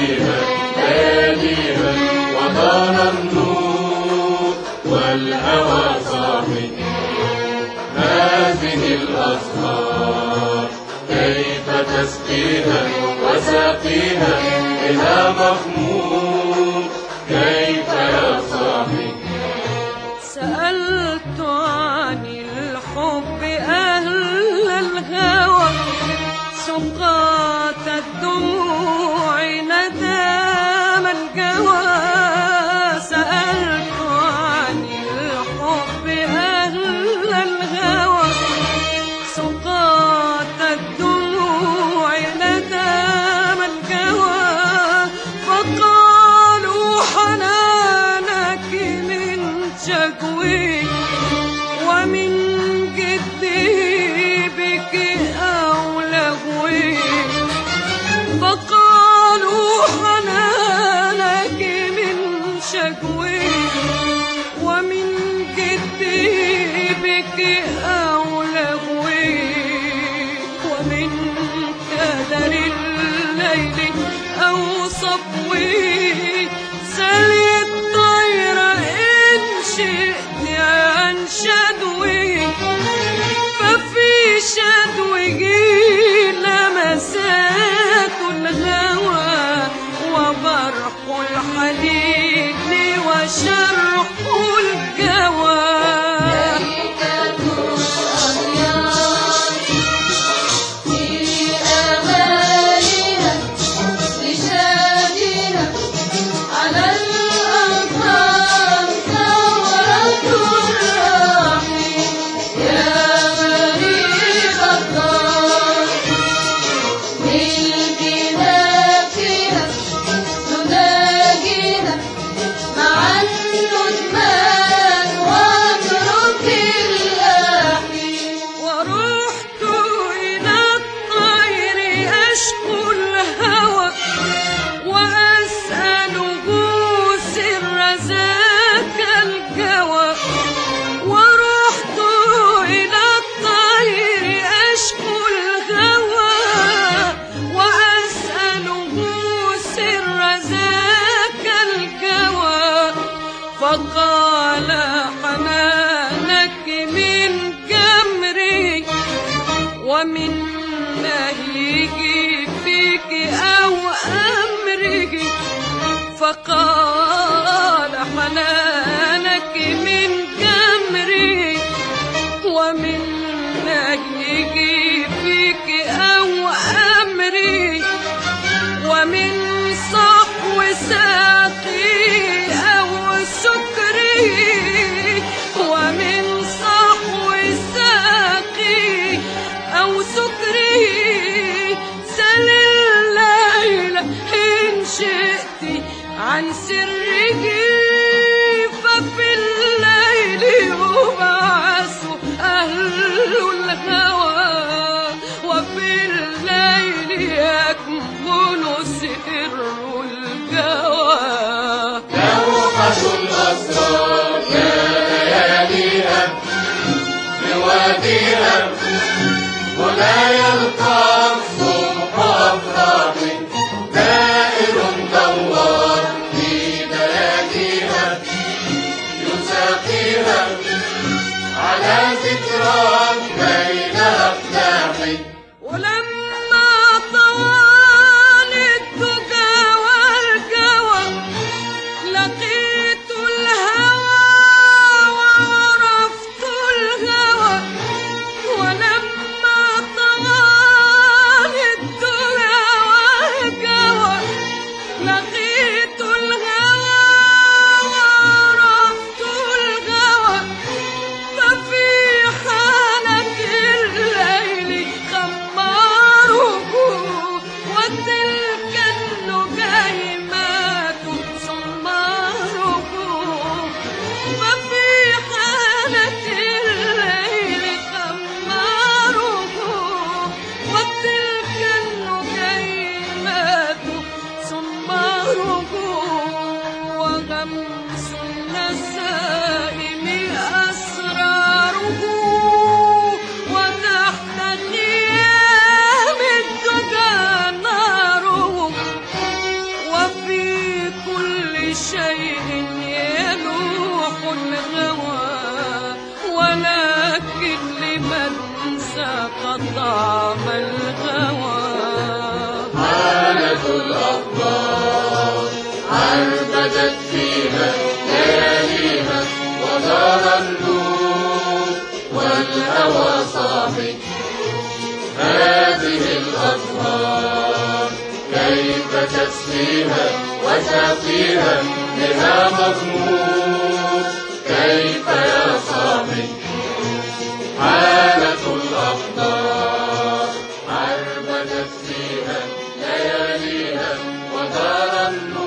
فيها لياليها ودار النور والهوى صاحي هذه الأزهار، كيف تسقيها وساقيها بها مخمور، كيف يا صاحي؟ سألت عن الحب أهل الهوى سقاط الدموع ندام الجوى. سألت عن الحب أهل الهوى سقاط الدموع ندام الجوى، فقالوا حنانك من شكوي ومن جدي بك أو لغوي، فقالوا حنانك من شكوي ومن جدي بك أو لغوي، ومن كدر الليل أو صبوي. سل الطير إن شئت عن شدوي، ففي شدوه لمسات الهوى وبرق الحديد وشرح الجوى. فقال حنانك من جمري ومن نهيك فيك أو أمرك، فقال حنانك من جمري ومن نهيك فيك أو أمري، ومن صحو ساقي سكري، ومن صحو ساقي أو سكري. سل الليل إن شئت عن سره، ففي الليل يبعث أهل الهوى وفي الليل يكمن سر الجوى. الأسرار يا لياليها بواديها هنا يلقى الصبح أفراح دائر دوار في بلاديها يساقيها على ذكرى طعم الهوى. حالة الأقدار عربدت فيها لياليها ودار النور والهوى صاحي. هذه الأزهار كيف تسقيها وسقيها بها مغمور؟ كيف يا صاحي؟ حالة الأقدار عربدت فيها لياليها ودار النور